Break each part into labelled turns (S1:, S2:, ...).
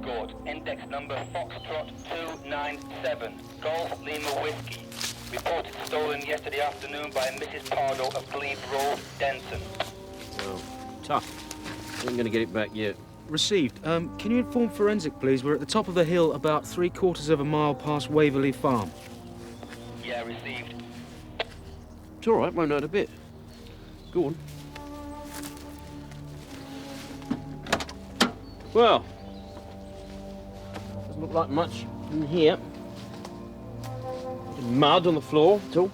S1: escort, index number Foxtrot 297, Golf Lima Whiskey. Reported stolen yesterday afternoon by Mrs. Pardo of Glebe Road, Denton.
S2: Oh, tough. I ain't gonna get it back yet.
S3: Received. Can you inform forensic, please? We're at the top of the hill, about 3/4 of a mile past Waverley Farm.
S1: Yeah, received.
S2: It's all right, won't hurt a bit. Go on. Well, doesn't look like much in here. Mud on the floor, that's all.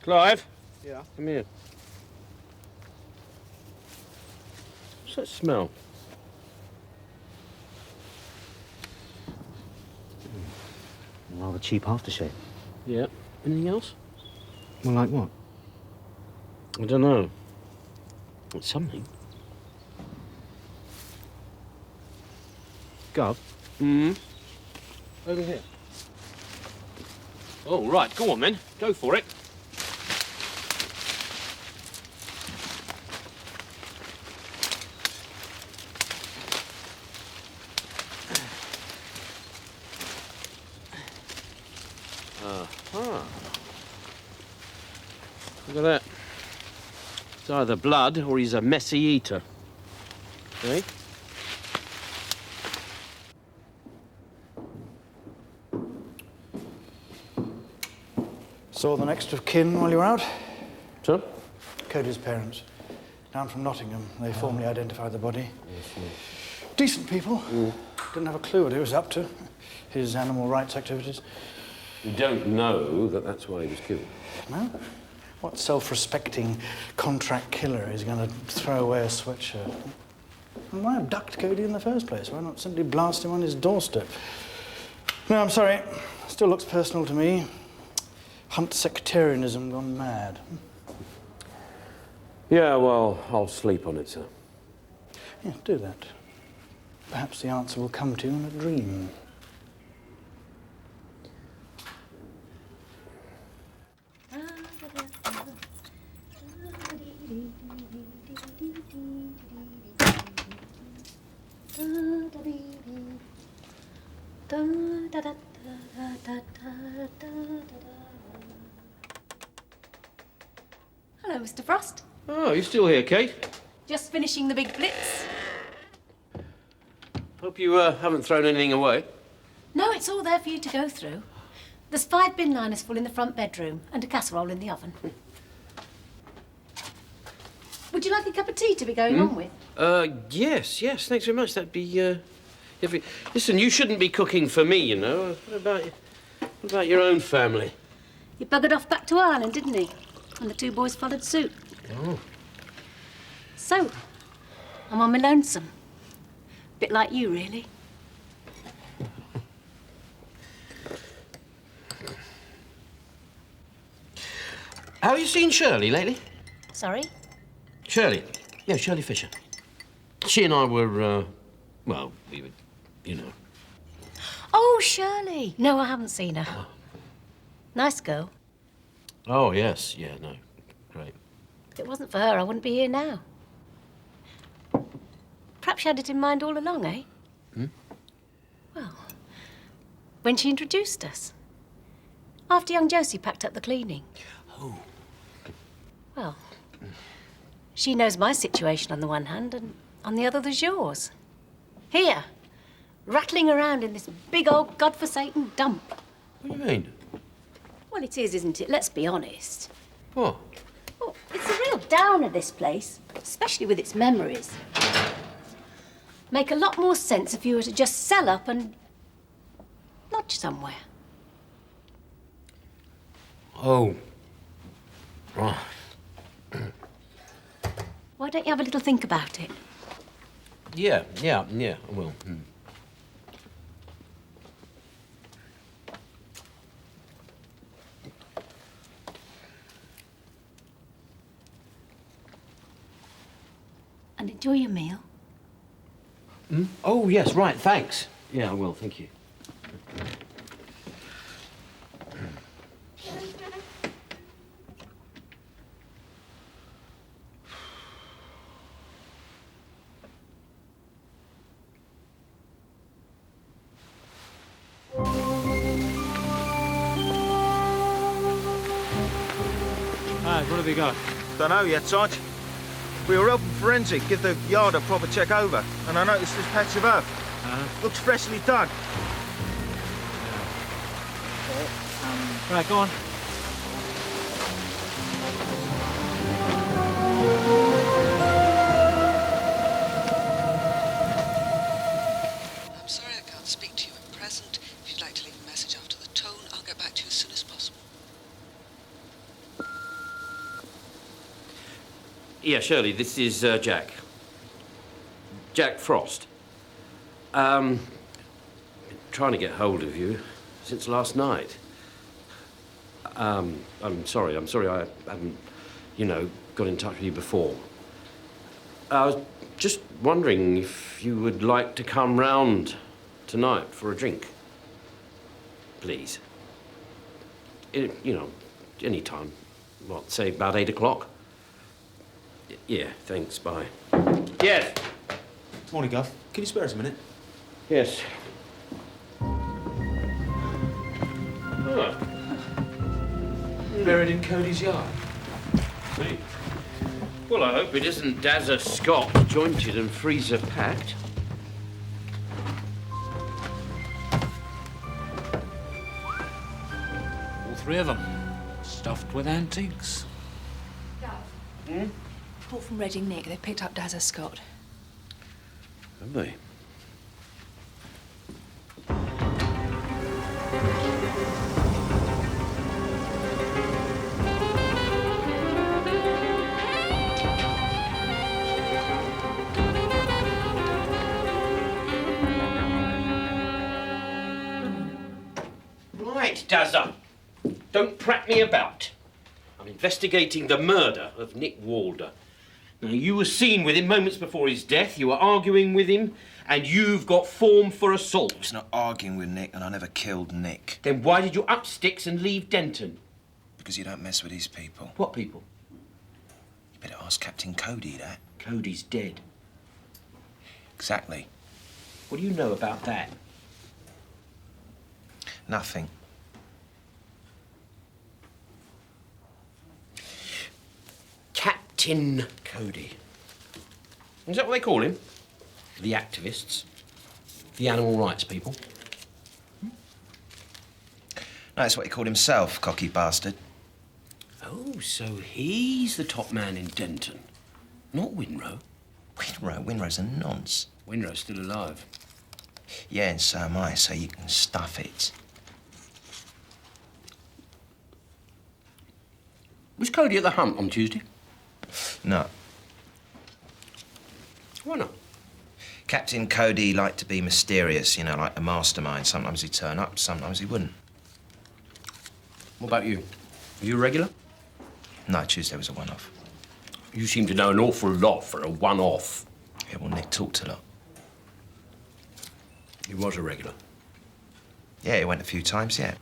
S2: Clive?
S4: Yeah?
S2: Come here. What's that smell?
S3: Rather cheap aftershave.
S2: Yeah. Anything else?
S3: Well, like what?
S2: I don't know. It's something.
S3: Gov?
S2: Over here. Oh, right. Go on, then. Go for it. Look at that. It's either blood or he's a messy eater. Eh?
S4: Saw the next of kin while you were out?
S2: So?
S4: Cody's parents. Down from Nottingham. They formally identified the body. Decent people. Didn't have a clue what he was up to. His animal rights activities.
S2: You don't know that that's why he was killed.
S4: No? What self-respecting contract killer is going to throw away a sweatshirt? And why abduct Cody in the first place? Why not simply blast him on his doorstep? No, I'm sorry. Still looks personal to me. Hunt sectarianism gone mad.
S2: Yeah, well, I'll sleep on it, sir.
S4: Yeah, do that. Perhaps the answer will come to you in a dream.
S5: Hello, Mr. Frost.
S2: Oh, you still here, Kate?
S5: Just finishing the big blitz.
S2: Hope you haven't thrown anything away.
S5: No, it's all there for you to go through. There's 5 bin liners full in the front bedroom and a casserole in the oven. Would you like a cup of tea to be going on with?
S2: Yes, thanks very much. That'd be, Listen, you shouldn't be cooking for me, you know. What about your own family?
S5: He buggered off back to Ireland, didn't he? And the 2 boys followed suit.
S2: Oh.
S5: So, I'm on my lonesome. Bit like you, really.
S2: Have you seen Shirley lately?
S5: Sorry?
S2: Shirley. Yeah, Shirley Fisher. She and I were, well, we were, you know.
S5: Oh, Shirley. No, I haven't seen her. Nice girl.
S2: Oh, yes, yeah, no, great.
S5: If it wasn't for her, I wouldn't be here now. Perhaps she had it in mind all along, eh? Well, when she introduced us. After young Josie packed up the cleaning.
S2: Oh.
S5: Well, she knows my situation on the one hand, and on the other there's yours. Here, rattling around in this big old godforsaken dump.
S2: What do you mean?
S5: Well, it is, isn't it? Let's be honest.
S2: What?
S5: Oh, it's a real downer, this place, especially with its memories. Make a lot more sense if you were to just sell up and lodge somewhere.
S2: Oh. Right.
S5: Why don't you have a little think about it?
S2: Yeah, I will.
S5: And enjoy your meal.
S2: Oh, yes, right, thanks. Yeah, I will, thank you.
S3: What have you got?
S6: Don't know yet, Sarge. We were helping Forensic give the yard a proper check over, and I noticed this patch of earth. Looks freshly dug.
S3: Right, go on.
S7: I'm sorry I can't speak to you at present. If you'd like to leave a message after the tone, I'll get back to you as soon as possible.
S2: Yeah, Shirley, this is Jack. Jack Frost. Been trying to get hold of you since last night. I'm sorry I haven't, got in touch with you before. I was just wondering if you would like to come round tonight for a drink. Please. Any time. What, say about 8 o'clock? Yeah, thanks, bye. Yes.
S3: Morning, Gov. Can you spare us a minute?
S2: Yes.
S3: Buried in Cody's yard.
S2: See? Well, I hope it isn't Dazza Scott jointed and freezer packed.
S8: All three of them, stuffed with antiques.
S9: Report from Reading Nick. They've picked up Dazza Scott.
S2: Have they? Right, Dazza. Don't prat me about. I'm investigating the murder of Nick Walder. Now, you were seen with him moments before his death. You were arguing with him, and you've got form for assault.
S6: I was not arguing with Nick, and I never killed Nick.
S2: Then why did you up sticks and leave Denton?
S6: Because you don't mess with his people.
S2: What people?
S6: You better ask Captain Cody that.
S2: Cody's dead.
S6: Exactly.
S2: What do you know about that?
S6: Nothing.
S2: Captain Cody. Is that what they call him? The activists? The animal rights people?
S6: No, that's what he called himself, cocky bastard.
S2: Oh, so he's the top man in Denton, not Winrow.
S6: Winrow's a nonce.
S2: Winrow's still alive.
S6: Yeah, and so am I, so you can stuff it.
S2: Was Cody at the hunt on Tuesday?
S6: No.
S2: Why not?
S6: Captain Cody liked to be mysterious, like a mastermind. Sometimes he'd turn up, sometimes he wouldn't.
S2: What about you? Are you a regular?
S6: No, Tuesday was a one-off.
S2: You seem to know an awful lot for a one-off.
S6: Yeah, well, Nick talked a lot.
S2: He was a regular.
S6: Yeah, he went a few times, yeah.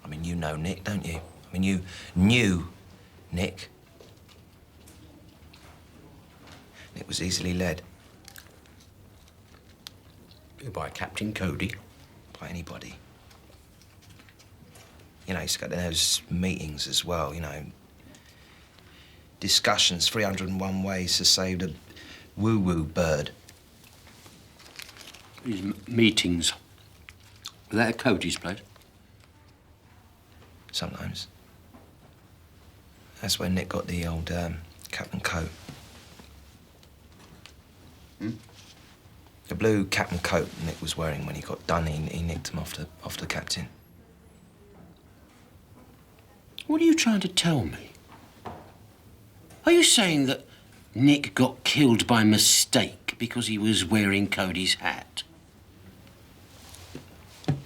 S6: I mean, you know Nick, don't you? I mean, you knew Nick. Nick was easily led.
S2: By Captain Cody?
S6: By anybody. He's got those meetings as well, Discussions, 301 ways to save the woo-woo bird.
S2: These meetings. Were that at Cody's place?
S6: Sometimes. That's when Nick got the old cap and coat. The blue cap and coat Nick was wearing when he got done, he nicked him off the captain.
S2: What are you trying to tell me? Are you saying that Nick got killed by mistake because he was wearing Cody's hat?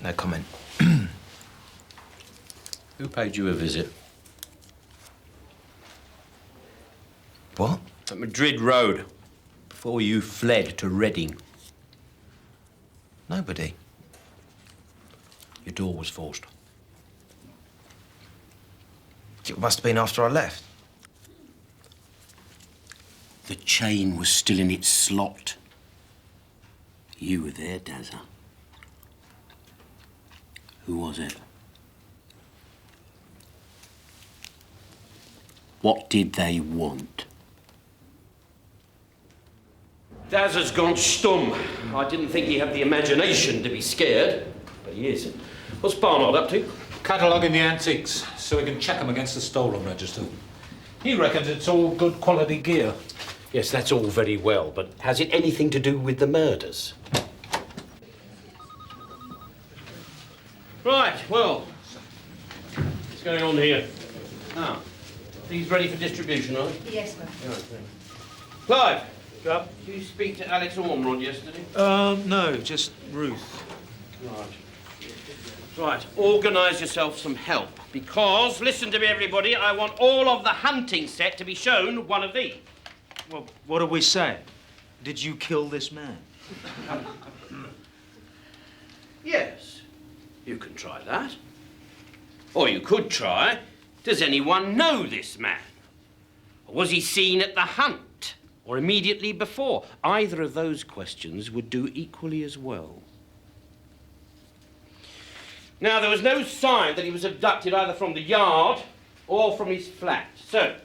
S6: No comment.
S2: Who paid you a visit?
S6: What?
S2: At Madrid Road.
S10: before you fled to Reading?
S6: Nobody.
S10: Your door was forced.
S6: It must have been after I left.
S10: The chain was still in its slot. You were there, Dazza. Who was it? What did they want?
S2: Dazza's gone stum. I didn't think he had the imagination to be scared, but he is. What's Barnard up to?
S8: Cataloguing the antiques, so we can check them against the stolen register. He reckons it's all good quality gear.
S2: Yes, that's all very well, but has it anything to do with the murders? Right, well, what's going on here? Ah, these ready for distribution, are they?
S5: Yes, sir.
S2: Right, thanks. Clive, did you speak to Alex Ormrod yesterday?
S3: No, just Ruth.
S2: Right. Right, organise yourself some help, because, listen to me, everybody, I want all of the hunting set to be shown one of these.
S3: Well, what do we say? Did you kill this man?
S2: Yes, you can try that. Or you could try, does anyone know this man? Or was he seen at the hunt? Or immediately before? Either of those questions would do equally as well. Now, there was no sign that he was abducted either from the yard or from his flat. So,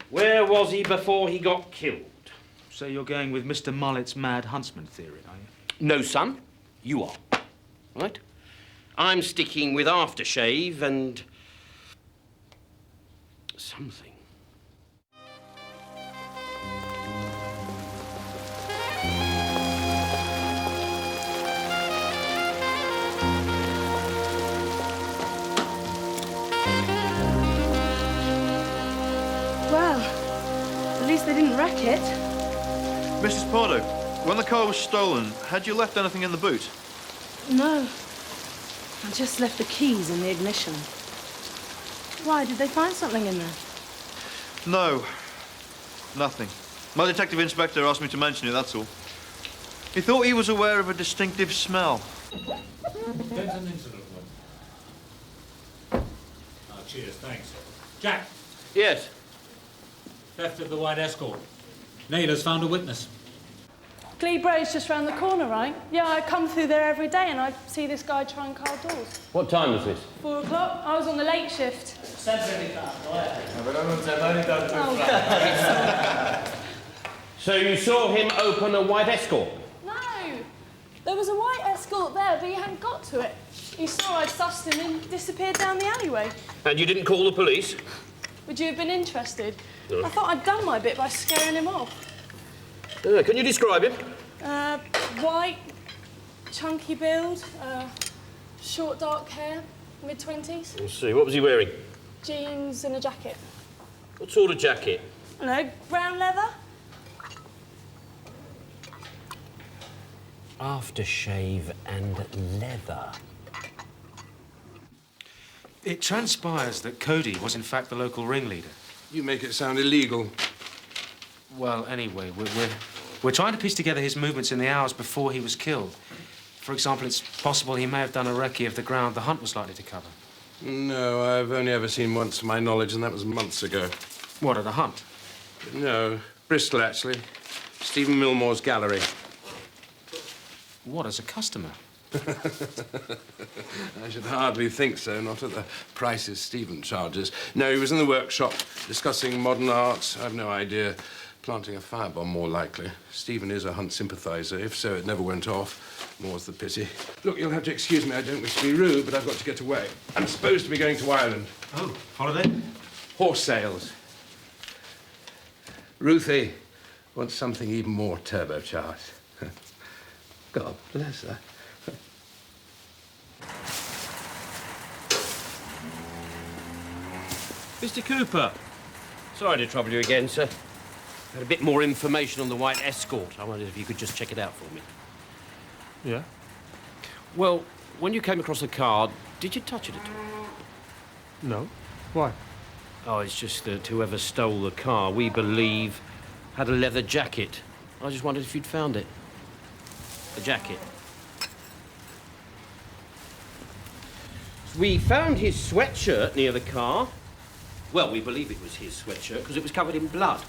S2: where was he before he got killed?
S3: So you're going with Mr. Mullet's mad huntsman theory, are you?
S2: No, son. You are. Right? I'm sticking with aftershave and something.
S11: Well, at least they didn't wreck it.
S12: Mrs. Pardo, when the car was stolen, had you left anything in the boot?
S11: No. I just left the keys in the ignition. Why, did they find something in there?
S12: No. Nothing. My detective inspector asked me to mention it, that's all. He thought he was aware of a distinctive smell.
S8: There's an incident room. Oh, cheers, thanks. Jack.
S2: Yes?
S8: Theft of the White Escort. Naylor's found a witness.
S11: Gleebray's just round the corner, right? Yeah, I come through there every day and I see this guy trying car doors.
S2: What time was this?
S11: 4 o'clock. I was on the late shift.
S2: So you saw him open a White Escort?
S11: No! There was a White Escort there, but he hadn't got to it. He saw I'd sussed him and disappeared down the alleyway.
S2: And you didn't call the police?
S11: Would you have been interested?
S2: No.
S11: I thought I'd done my bit by scaring him off.
S2: Can you describe him?
S11: White, chunky build, short dark hair, mid-20s.
S2: Let's see, what was he wearing?
S11: Jeans and a jacket.
S2: What sort of jacket?
S11: I don't know, brown leather?
S2: Aftershave and leather.
S3: It transpires that Cody was in fact the local ringleader.
S13: You make it sound illegal.
S3: Well, anyway, we're trying to piece together his movements in the hours before he was killed. For example, it's possible he may have done a recce of the ground the hunt was likely to cover.
S13: No, I've only ever seen once to my knowledge, and that was months ago.
S3: What, at the hunt?
S13: No, Bristol, actually. Stephen Millmore's gallery.
S3: What, as a customer?
S13: I should hardly think so, not at the prices Stephen charges. No, he was in the workshop discussing modern art. I've no idea. Planting a firebomb, more likely. Stephen is a Hunt sympathiser. If so, it never went off. More's the pity. Look, you'll have to excuse me. I don't wish to be rude, but I've got to get away. I'm supposed to be going to Ireland.
S3: Oh, holiday?
S13: Horse sales. Ruthie wants something even more turbocharged. God bless her.
S2: Mr. Cooper. Sorry to trouble you again, sir. Had a bit more information on the White Escort. I wondered if you could just check it out for me.
S12: Yeah?
S2: Well, when you came across the car, did you touch it at all?
S12: No. Why?
S2: Oh, it's just that whoever stole the car, we believe, had a leather jacket I just wondered if you'd found it. The jacket. We found his sweatshirt near the car. Well, we believe it was his sweatshirt because it was covered in blood.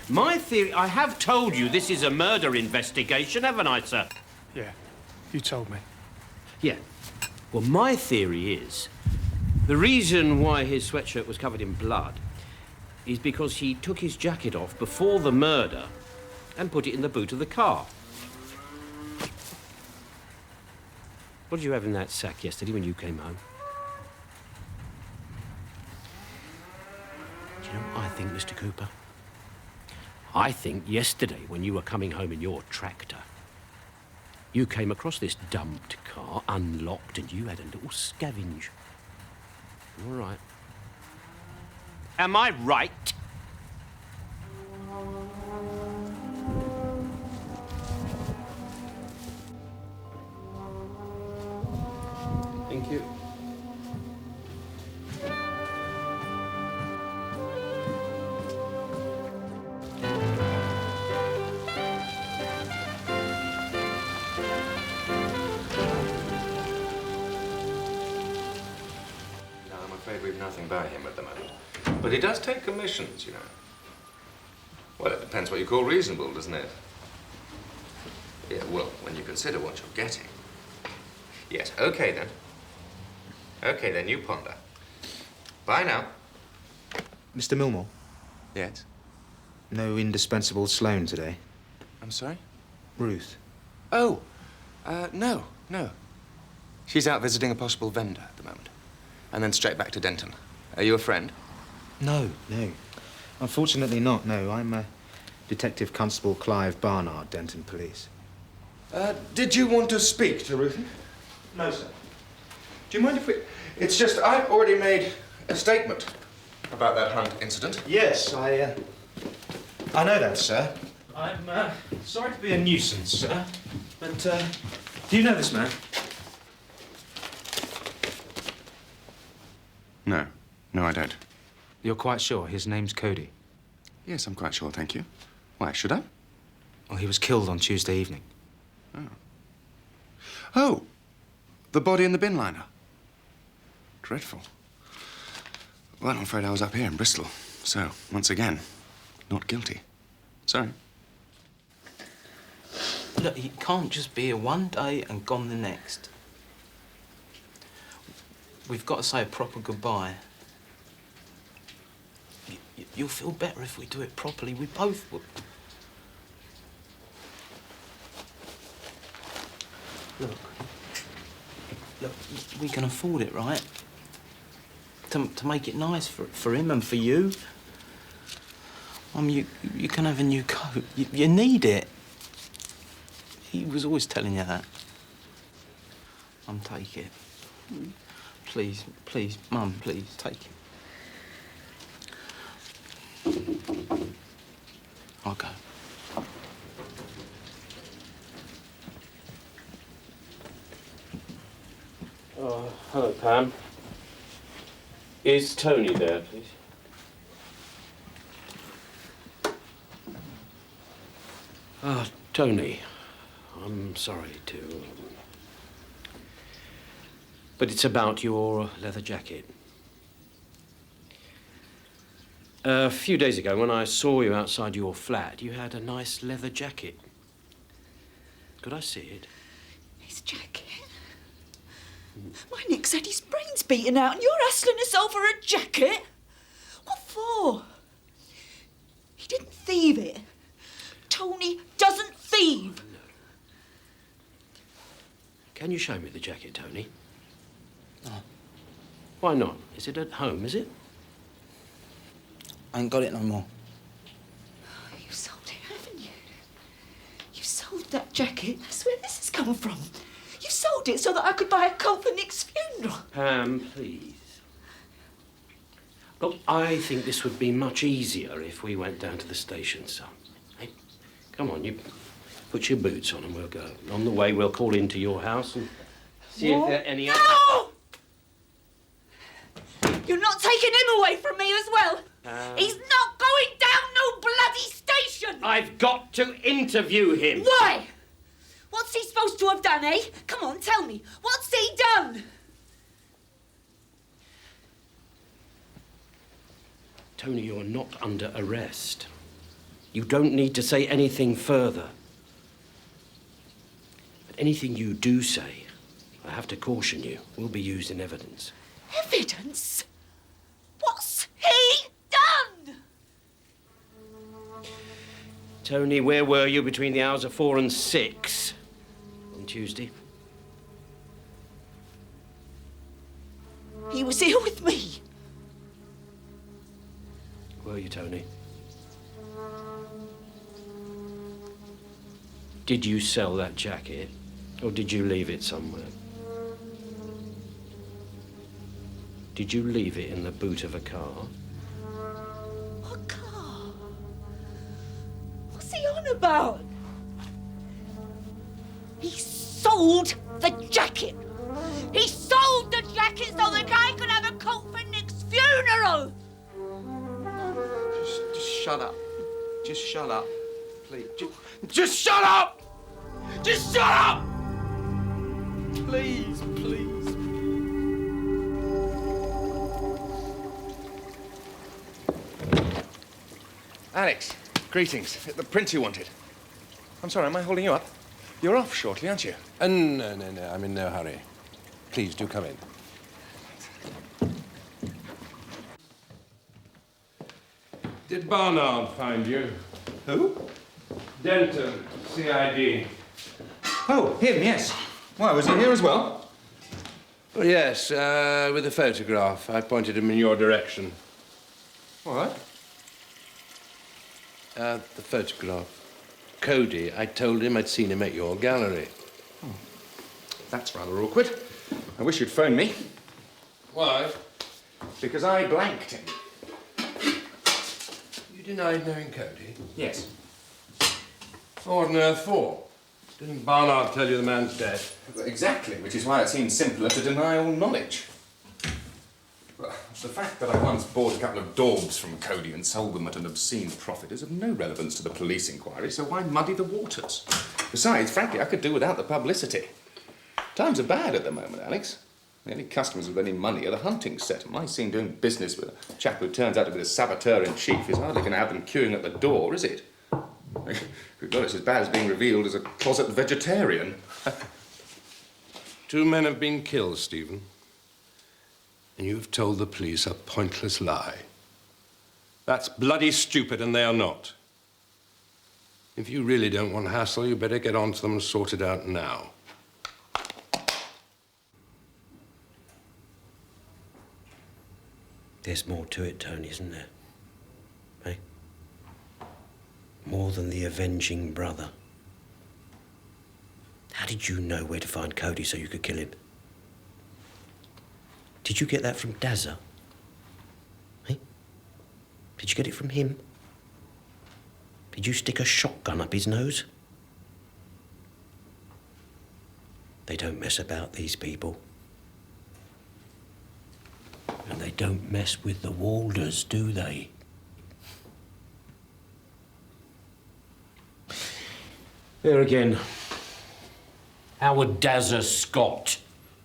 S2: My theory... I have told you this is a murder investigation, haven't I, sir?
S14: Yeah, you told me.
S2: Yeah. Well, my theory is the reason why his sweatshirt was covered in blood is because he took his jacket off before the murder and put it in the boot of the car. What did you have in that sack yesterday when you came home? Do you know what I think, Mr. Cooper? I think yesterday when you were coming home in your tractor, you came across this dumped car, unlocked, and you had a little scavenge. All right. Am I right? Thank you.
S15: I'm afraid we've nothing by him at the moment. But he does take commissions, you know. Well, it depends what you call reasonable, doesn't it? Yeah, well, when you consider what you're getting. Yes, okay then. Okay then, you ponder. Bye now.
S3: Mr. Milmore?
S15: Yes?
S3: No indispensable Sloane today.
S15: I'm sorry?
S3: Ruth.
S15: Oh, no. She's out visiting a possible vendor at the moment. And then straight back to Denton. Are you a friend?
S3: No. Unfortunately not, no. I'm Detective Constable Clive Barnard, Denton Police.
S15: Did you want to speak to Ruthie?
S3: No, sir.
S15: Do you mind if we... It's just, I've already made a statement about that hunt incident.
S3: Yes, I know that, sir. I'm sorry to be a nuisance, sir, but do you know this man?
S15: No, I don't.
S3: You're quite sure his name's Cody?
S15: Yes, I'm quite sure, thank you. Why, should I?
S3: Well, he was killed on Tuesday evening.
S15: Oh, the body in the bin liner. Dreadful. Well, I'm afraid I was up here in Bristol. So, once again, not guilty. Sorry.
S16: Look, he can't just be here one day and gone the next. We've got to say a proper goodbye. You'll feel better if we do it properly. We both will. Look, we can afford it, right? To make it nice for him and for you. You can have a new coat. You need it. He was always telling you that. Take it. Please, Mum, please, take it. I'll go.
S2: Hello, Pam. Is Tony there, please? Tony, I'm sorry to... But it's about your leather jacket. A few days ago, when I saw you outside your flat, you had a nice leather jacket. Could I see it?
S17: His jacket? My Nick's had his brains beaten out and you're hustling us over a jacket? What for? He didn't thieve it. Tony doesn't thieve.
S2: No. Can you show me the jacket, Tony?
S16: No.
S2: Why not? Is it at home, is it?
S16: I ain't got it no more.
S17: Oh, you sold it, haven't you? You sold that jacket. That's where this has come from. You sold it so that I could buy a coat for Nick's funeral.
S2: Pam, please. Look, I think this would be much easier if we went down to the station, son. Hey, come on, you put your boots on and we'll go. On the way, we'll call into your house and see if there are any...
S17: No! You're not taking him away from me as well. He's not going down no bloody station.
S2: I've got to interview him.
S17: Why? What's he supposed to have done, eh? Come on, tell me. What's he done?
S2: Tony, you're not under arrest. You don't need to say anything further. But anything you do say, I have to caution you, will be used in evidence.
S17: Evidence? What's he done?
S2: Tony, where were you between the hours of 4 and 6 on Tuesday?
S17: He was here with me.
S2: Were you, Tony? Did you sell that jacket, or did you leave it somewhere? Did you leave it in the boot of a car?
S17: What car? What's he on about? He sold the jacket. He sold the jacket so the guy could have a coat for Nick's funeral.
S6: Just shut up. Just shut up. Please.
S2: Just shut up! Just shut up!
S6: Please, please.
S15: Alex, greetings. The print you wanted. I'm sorry, am I holding you up? You're off shortly, aren't you?
S13: No, I'm in no hurry. Please, do come in. Did Barnard find you?
S15: Who?
S13: Denton, CID.
S15: Oh, him, yes. Why, was he here as well?
S13: Well, yes, with a photograph. I pointed him in your direction.
S15: What?
S13: The photograph. Cody, I told him I'd seen him at your gallery.
S15: That's rather awkward. I wish you'd phoned me.
S13: Why?
S15: Because I blanked him.
S13: You denied knowing Cody?
S15: Yes.
S13: What on earth for? Didn't Barnard tell you the man's dead?
S15: Exactly, which is why it seems simpler to deny all knowledge. Well, the fact that I once bought a couple of daubs from Cody and sold them at an obscene profit is of no relevance to the police inquiry, so why muddy the waters? Besides, frankly, I could do without the publicity. Times are bad at the moment, Alex. The only customers with any money are the hunting set. My scene doing business with a chap who turns out to be the saboteur-in-chief is hardly going to have them queuing at the door, is it? Good God, it's as bad as being revealed as a closet vegetarian.
S13: 2 men have been killed, Stephen. And you've told the police a pointless lie. That's bloody stupid, and they are not. If you really don't want hassle, you better get on to them and sort it out now.
S2: There's more to it, Tony, isn't there? Eh? More than the avenging brother. How did you know where to find Cody so you could kill him? Did you get that from Dazza? Eh? Did you get it from him? Did you stick a shotgun up his nose? They don't mess about, these people. And they don't mess with the Walders, do they? There again. How would Dazza Scott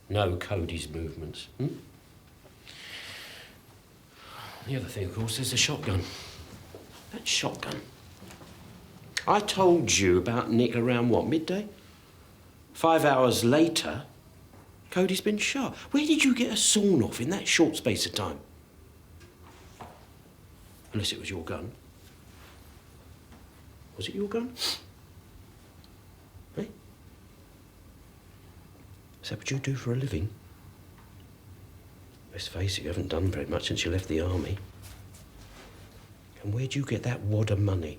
S2: know Cody's movements? The other thing, of course, is the shotgun. That shotgun. I told you about Nick around, what, midday? 5 hours later, Cody's been shot. Where did you get a sawn off in that short space of time? Unless it was your gun. Was it your gun? Eh? Is that what you do for a living? Let's face it, you haven't done very much since you left the army. And where'd you get that wad of money?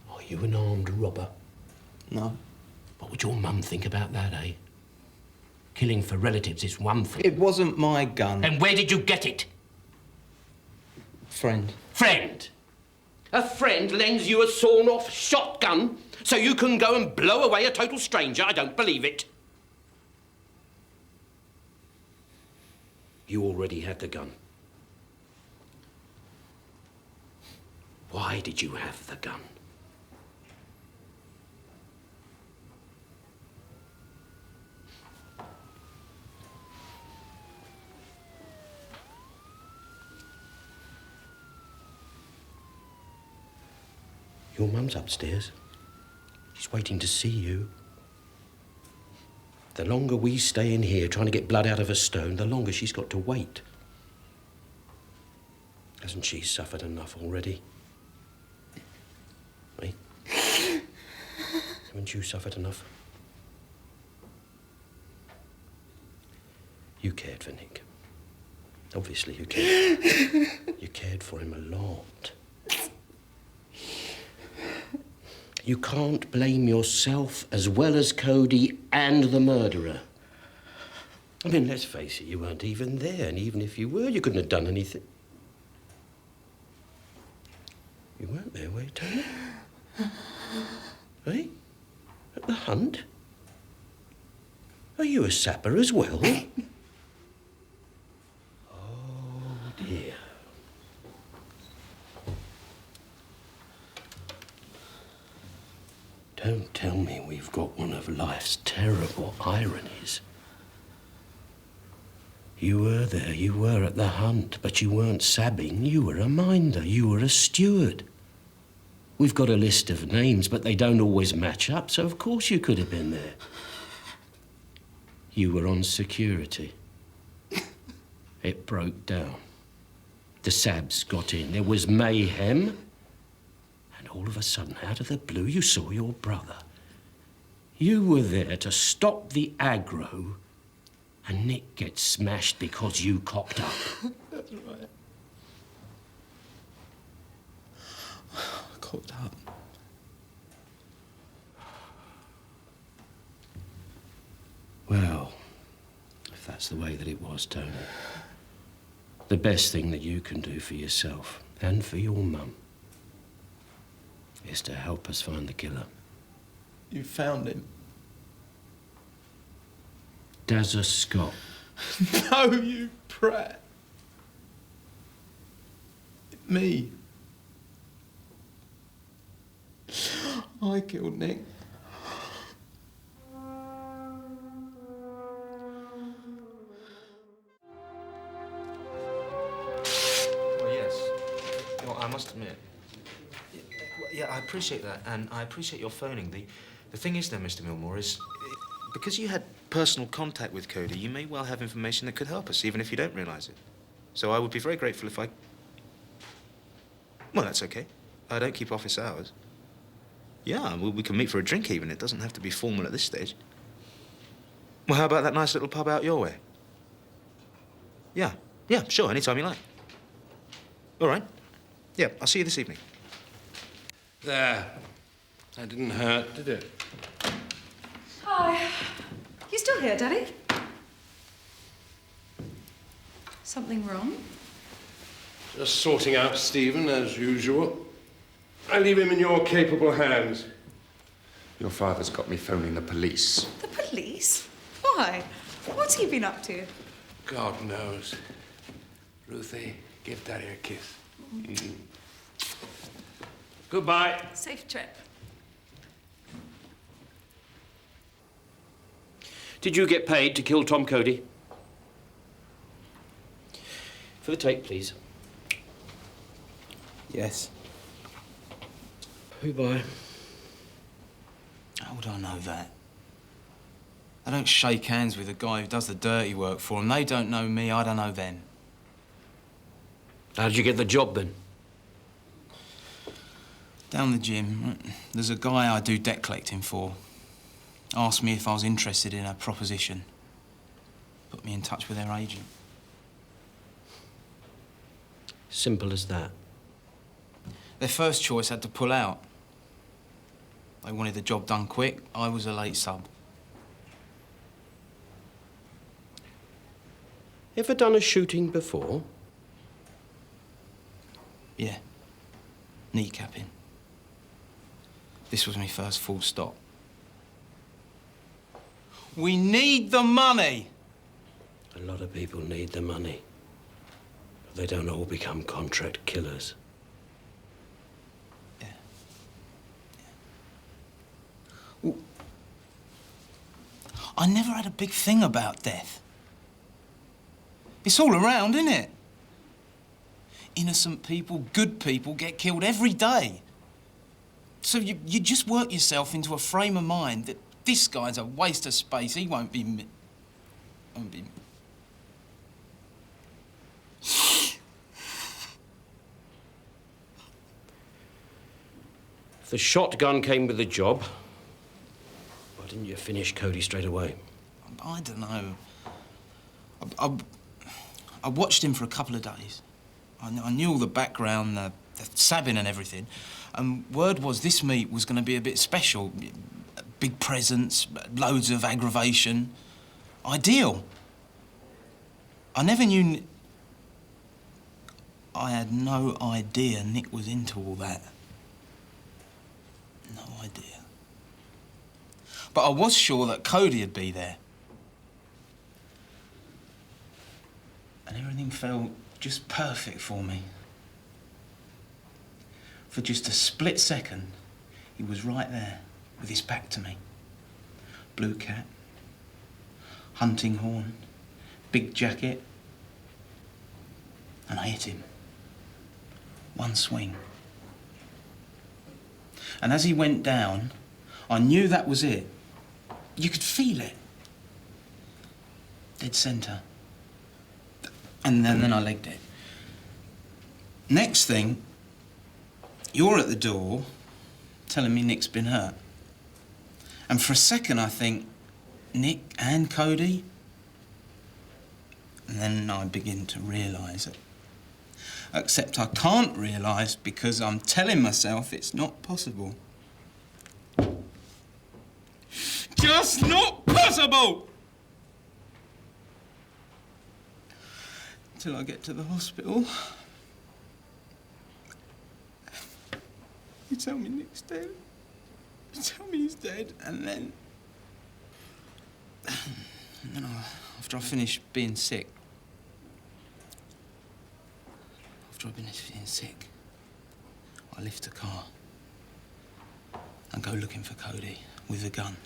S2: Are you an armed robber?
S16: No.
S2: What would your mum think about that, eh? Killing for relatives is one thing.
S16: It wasn't my gun.
S2: And where did you get it?
S16: Friend.
S2: Friend? A friend lends you a sawn-off shotgun so you can go and blow away a total stranger? I don't believe it. You already had the gun. Why did you have the gun? Your mum's upstairs. She's waiting to see you. The longer we stay in here trying to get blood out of a stone, the longer she's got to wait. Hasn't she suffered enough already? Eh? Haven't you suffered enough? You cared for Nick. Obviously you cared. You cared for him a lot. You can't blame yourself as well as Cody and the murderer. I mean, let's face it, you weren't even there, and even if you were, you couldn't have done anything. You weren't there, were you, Tony? Eh? At the hunt? Are you a sapper as well? Oh, dear. Don't tell me we've got one of life's terrible ironies. You were there, you were at the hunt, but you weren't sabbing. You were a minder, you were a steward. We've got a list of names, but they don't always match up, so of course you could have been there. You were on security. It broke down. The Sabs got in. There was mayhem. And all of a sudden, out of the blue, you saw your brother. You were there to stop the aggro, and Nick gets smashed because you cocked up.
S16: That's right. I cocked up.
S2: Well, if that's the way that it was, Tony, the best thing that you can do for yourself and for your mum is to help us find the killer.
S16: You found him?
S2: Dazza Scott.
S16: No, you prat. Me. I killed Nick.
S3: Well, yes. Well, I must admit. Yeah, I appreciate that, and I appreciate your phoning. The thing is, though, Mr. Milmore, is because you had personal contact with Cody, you may well have information that could help us, even if you don't realise it. So I would be very grateful if I... Well, that's okay. I don't keep office hours. Yeah, well, we can meet for a drink even. It doesn't have to be formal at this stage. Well, how about that nice little pub out your way? Yeah, sure, anytime you like. All right. Yeah, I'll see you this evening.
S13: There. That didn't hurt, did it?
S9: Hi. You still here, Daddy? Something wrong?
S13: Just sorting out Stephen, as usual. I leave him in your capable hands.
S15: Your father's got me phoning the police.
S9: The police? Why? What's he been up to?
S13: God knows. Ruthie, give Daddy a kiss. Mm. Goodbye.
S9: Safe trip.
S2: Did you get paid to kill Tom Cody? For the tape, please.
S16: Yes.
S2: Who by?
S16: How would I know that? I don't shake hands with the guy who does the dirty work for him. They don't know me, I don't know them.
S2: How did you get the job, then?
S16: Down the gym, there's a guy I do debt collecting for. Asked me if I was interested in a proposition. Put me in touch with their agent.
S2: Simple as that.
S16: Their first choice had to pull out. They wanted the job done quick. I was a late sub.
S2: Ever done a shooting before?
S16: Yeah. Kneecapping. This was my first full stop. We need the money!
S2: A lot of people need the money. But they don't all become contract killers.
S16: I never had a big thing about death. It's all around, isn't it? Innocent people, good people get killed every day. So you just work yourself into a frame of mind that this guy's a waste of space. He won't be...
S2: If the shotgun came with the job, why didn't you finish Cody straight away?
S16: I don't know. I watched him for a couple of days. I knew all the background, the sabbing and everything. And word was this meet was going to be a bit special. Big presents, loads of aggravation. Ideal. I never knew... I had no idea Nick was into all that. No idea. But I was sure that Cody'd be there. And everything felt just perfect for me. For just a split second, he was right there, with his back to me. Blue cap, hunting horn, big jacket, and I hit him. One swing. And as he went down, I knew that was it. You could feel it. Dead centre. And then I legged it. Next thing, you're at the door telling me Nick's been hurt. And for a second I think, Nick and Cody? And then I begin to realise it. Except I can't realise because I'm telling myself it's not possible. Just not possible! Till I get to the hospital. You tell me Nick's dead. You tell me he's dead, and then after I finish being sick, I lift the car and go looking for Cody with a gun.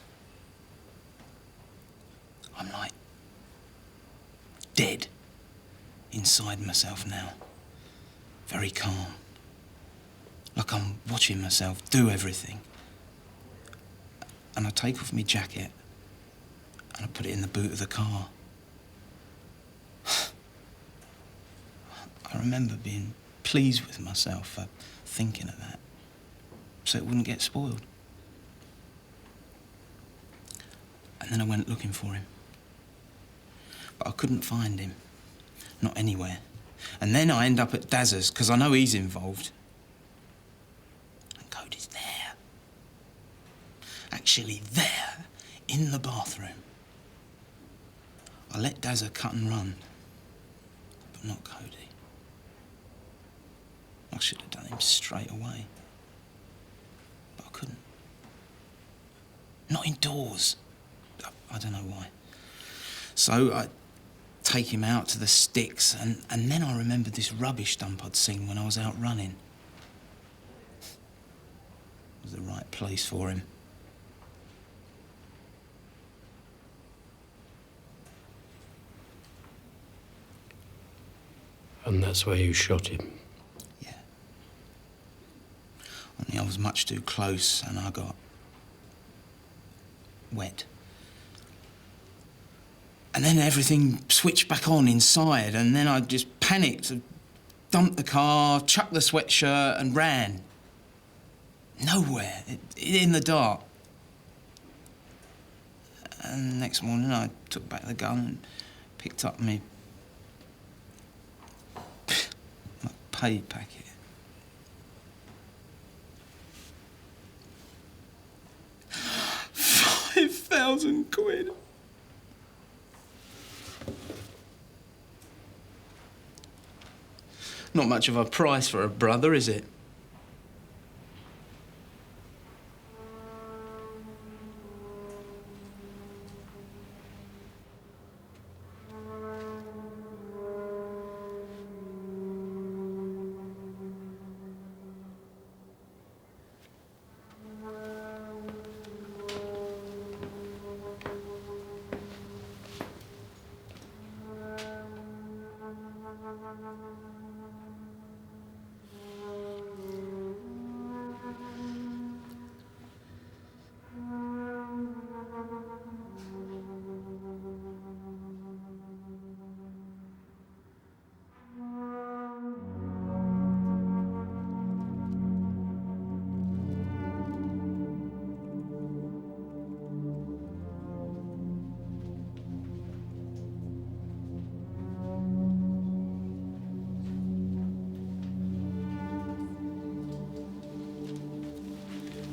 S16: I'm like dead inside myself now, very calm. Like I'm watching myself do everything. And I take off my jacket and I put it in the boot of the car. I remember being pleased with myself for thinking of that, so it wouldn't get spoiled. And then I went looking for him. But I couldn't find him, not anywhere. And then I end up at Dazza's, because I know he's involved. Cody's there. Actually there, in the bathroom. I let Dazza cut and run, but not Cody. I should have done him straight away, but I couldn't. Not indoors. I don't know why. So I take him out to the sticks, and then I remembered this rubbish dump I'd seen when I was out running. It was the right place for him.
S2: And that's where you shot him?
S16: Yeah. Only I was much too close and I got wet. And then everything switched back on inside, and then I just panicked, dumped the car, chucked the sweatshirt and ran. Nowhere, in the dark. And the next morning I took back the gun and picked up my pay packet. £5,000. Not much of a price for a brother, is it?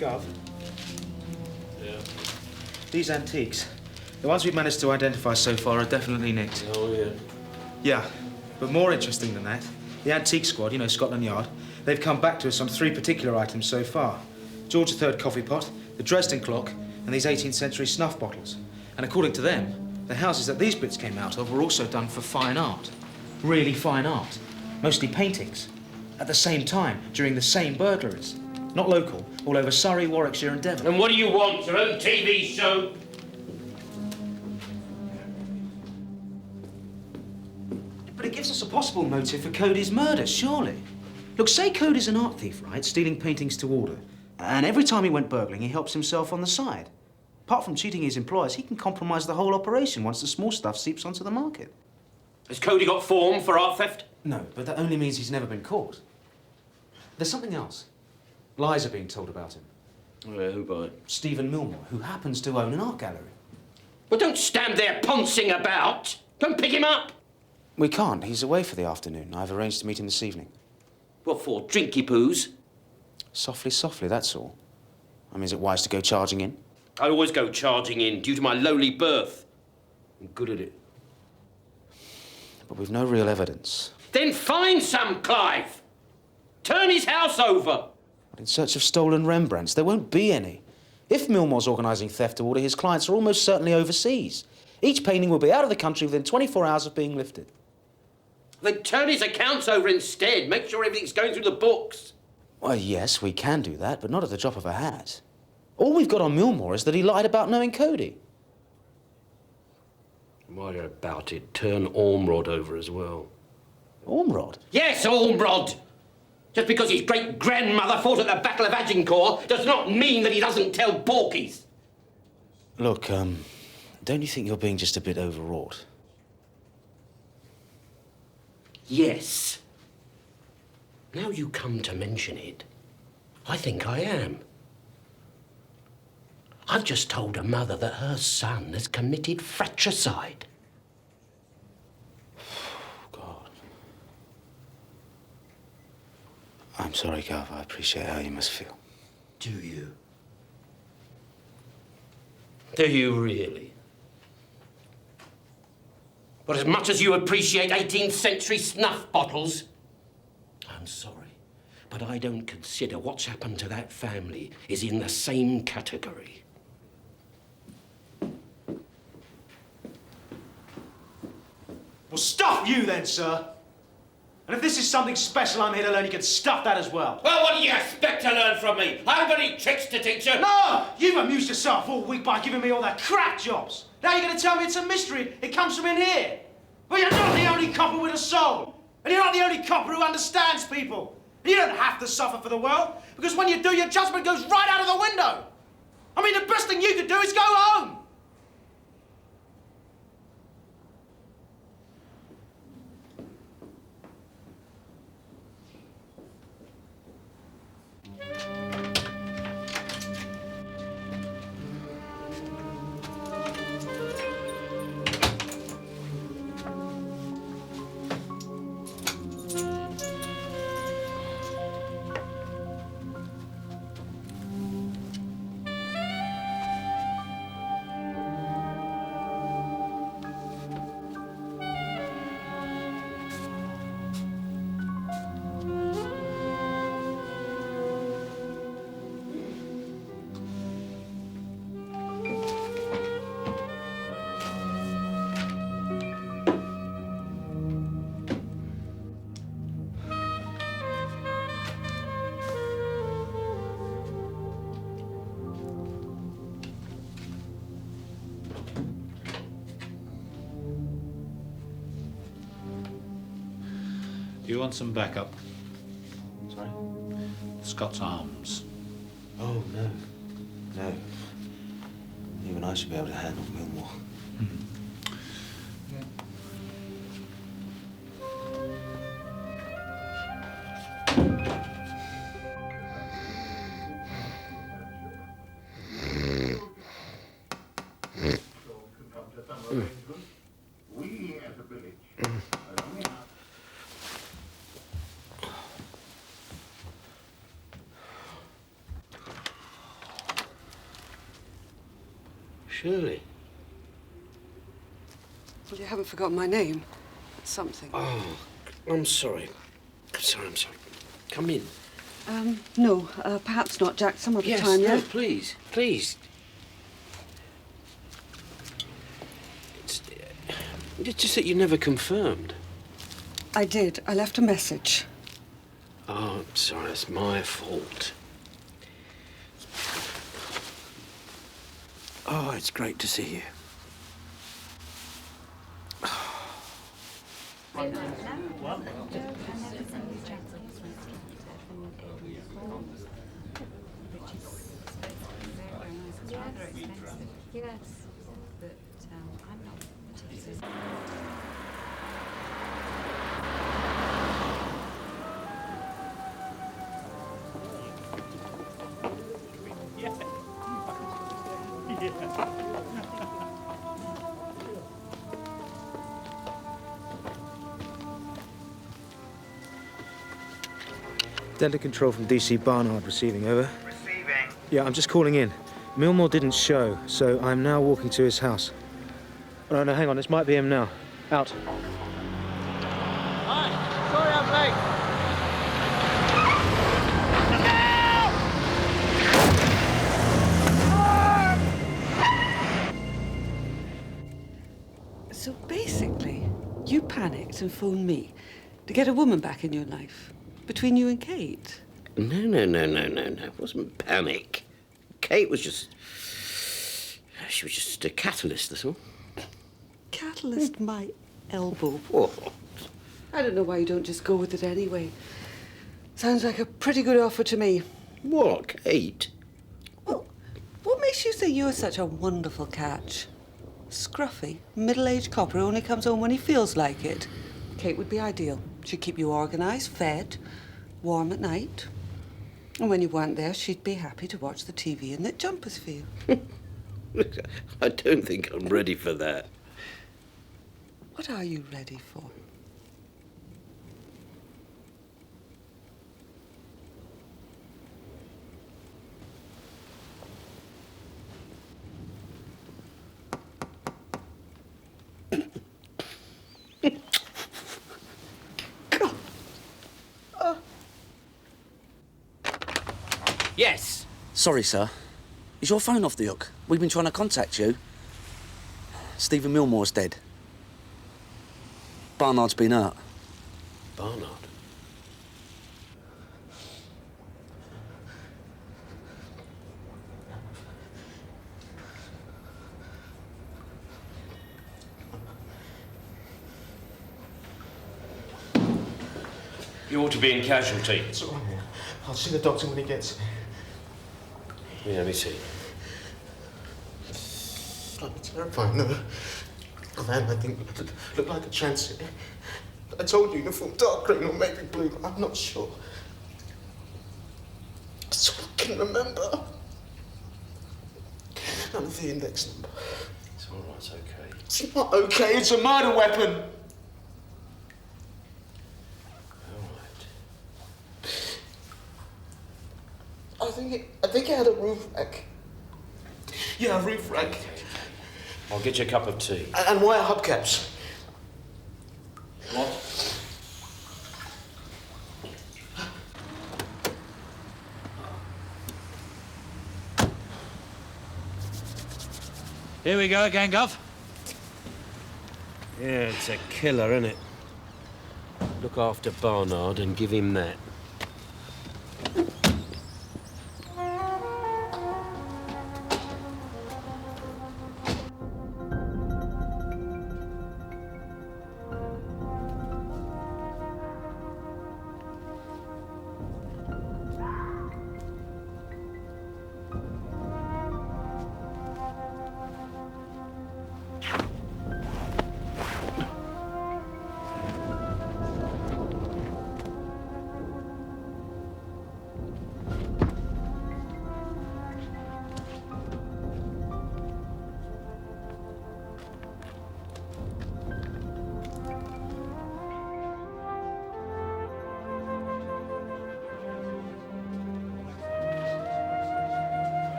S3: Gov. Yeah. These antiques, the ones we've managed to identify so far, are definitely nicked.
S2: Oh, yeah.
S3: Yeah, but more interesting than that, the antique squad, you know, Scotland Yard, they've come back to us on 3 particular items so far. George III coffee pot, the Dresden clock, and these 18th century snuff bottles. And according to them, the houses that these bits came out of were also done for fine art. Really fine art. Mostly paintings. At the same time, during the same burglaries. Not local, all over Surrey, Warwickshire and Devon.
S2: And what do you want? Your own TV show?
S3: But it gives us a possible motive for Cody's murder, surely. Look, say Cody's an art thief, right? Stealing paintings to order. And every time he went burgling, he helps himself on the side. Apart from cheating his employers, he can compromise the whole operation once the small stuff seeps onto the market.
S2: Has Cody got form for art theft?
S3: No, but that only means he's never been caught. There's something else. Lies are being told about him.
S2: Oh, yeah, who by?
S3: Stephen Milmore, who happens to own an art gallery.
S2: Well, don't stand there poncing about. Don't pick him up.
S3: We can't. He's away for the afternoon. I've arranged to meet him this evening.
S2: What for? Drinky poos?
S3: Softly, softly, that's all. I mean, is it wise to go charging in?
S2: I always go charging in due to my lowly birth. I'm good at it.
S3: But we've no real evidence.
S2: Then find some, Clive. Turn his house over.
S3: In search of stolen Rembrandts, there won't be any. If Milmore's organising theft to order, his clients are almost certainly overseas. Each painting will be out of the country within 24 hours of being lifted.
S2: Then turn his accounts over instead. Make sure everything's going through the books.
S3: Well, yes, we can do that, but not at the drop of a hat. All we've got on Milmore is that he lied about knowing Cody.
S2: While you're about it, turn Ormrod over as well.
S3: Ormrod?
S2: Yes, Ormrod! Just because his great-grandmother fought at the Battle of Agincourt does not mean that he doesn't tell porkies.
S3: Look, don't you think you're being just a bit overwrought?
S2: Yes. Now you come to mention it, I think I am. I've just told her mother that her son has committed fratricide.
S3: God. I'm sorry, Gov. I appreciate how you must feel.
S2: Do you? Do you really? But as much as you appreciate 18th century snuff bottles, I'm sorry, but I don't consider what's happened to that family is in the same category.
S6: Well, stuff you then, sir. And if this is something special I'm here to learn, you can stuff that as well.
S2: Well, what do you expect to learn from me? I haven't got any tricks to teach you.
S6: No! You've amused yourself all week by giving me all that crap jobs. Now you're going to tell me it's a mystery. It comes from in here. Well, you're not the only copper with a soul. And you're not the only copper who understands people. You don't have to suffer for the world, because when you do, your judgment goes right out of the window. I mean, the best thing you could do is go home.
S8: Do you want some backup?
S3: Sorry?
S8: Scott's Arms.
S3: Oh, no. No. Even I should be able to handle Milmore.
S2: Shirley.
S7: Well, you haven't forgotten my name. That's something.
S2: Oh, I'm sorry. I'm sorry. Come in.
S7: No, perhaps not, Jack. Some other
S2: Yes,
S7: time,
S2: no,
S7: yeah?
S2: please. It's just that you never confirmed.
S7: I did. I left a message.
S2: Oh, I'm sorry. It's my fault. Oh, it's great to see you.
S18: Yes, but I'm not particularly.
S3: Delta Control from DC Barnard receiving, over. Receiving. Yeah, I'm just calling in. Millmore didn't show, so I'm now walking to his house. Oh, no, hang on, this might be him now. Out.
S6: Hi, sorry I'm late.
S7: So basically, you panicked and phoned me to get a woman back in your life. Between you and Kate.
S2: No. It wasn't panic. Kate was just... She was just a catalyst, that's all.
S7: Catalyst my elbow.
S2: What?
S7: I don't know why you don't just go with it anyway. Sounds like a pretty good offer to me.
S2: What, Kate?
S7: Well, what makes you think you're such a wonderful catch? Scruffy, middle-aged copper who only comes home when he feels like it. Kate would be ideal. She'd keep you organised, fed, warm at night. And when you weren't there, she'd be happy to watch the TV and knit jumpers for you.
S2: I don't think I'm ready for that.
S7: What are you ready for?
S2: Yes.
S19: Sorry, sir. Is your phone off the hook? We've been trying to contact you. Stephen Millmore's dead. Barnard's been hurt.
S2: Barnard? You ought to be in casualty.
S6: It's all right. I'll see the doctor when he gets here.
S2: Yeah, let me see.
S6: I'm terrified, no. A man I think looked like a chance. I told you uniform dark green or maybe blue, but I'm not sure. That's all I can remember. None of the index number.
S2: It's all right, it's okay.
S6: It's not okay, it's a murder weapon. I think it had a roof rack. Yeah, a roof rack.
S2: I'll get you a cup of tea.
S6: And wire hubcaps.
S2: What?
S8: Here we go again, Gov.
S2: Yeah, it's a killer, isn't it? Look after Barnard and give him that.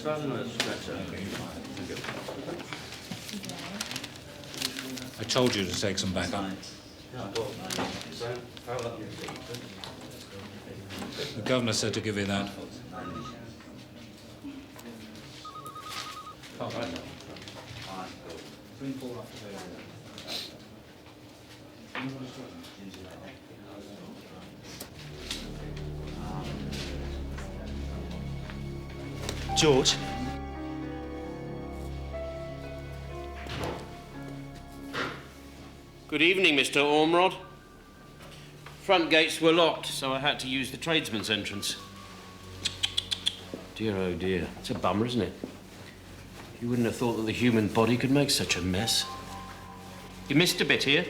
S8: I told you to take some backup. The governor said to give you that.
S6: George?
S2: Good evening, Mr. Ormrod. Front gates were locked, so I had to use the tradesman's entrance. Dear, oh dear. It's a bummer, isn't it? You wouldn't have thought that the human body could make such a mess. You missed a bit here.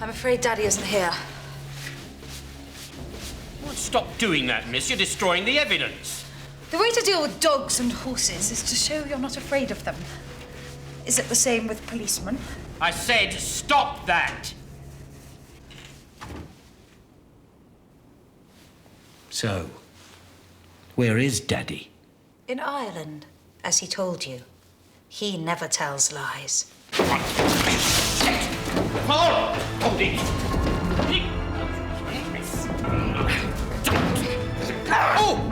S17: I'm afraid Daddy isn't here.
S2: Well, stop doing that, miss. You're destroying the evidence.
S17: The way to deal with dogs and horses is to show you're not afraid of them. Is it the same with policemen?
S2: I said stop that! So, where is Daddy?
S17: In Ireland, as he told you. He never tells lies.
S2: Hold it! Oh!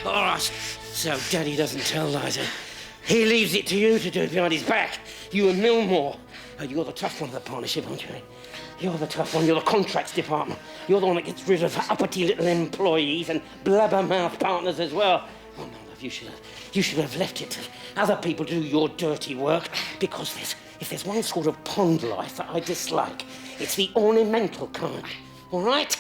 S2: All right. So Daddy doesn't tell lies. He leaves it to you to do it behind his back. You and Millmore. You're the tough one of the partnership, aren't you? You're the tough one. You're the contracts department. You're the one that gets rid of uppity little employees and blabbermouth partners as well. Oh, no, love, you should have left it to other people to do your dirty work, because if there's one sort of pond life that I dislike, it's the ornamental kind. All right?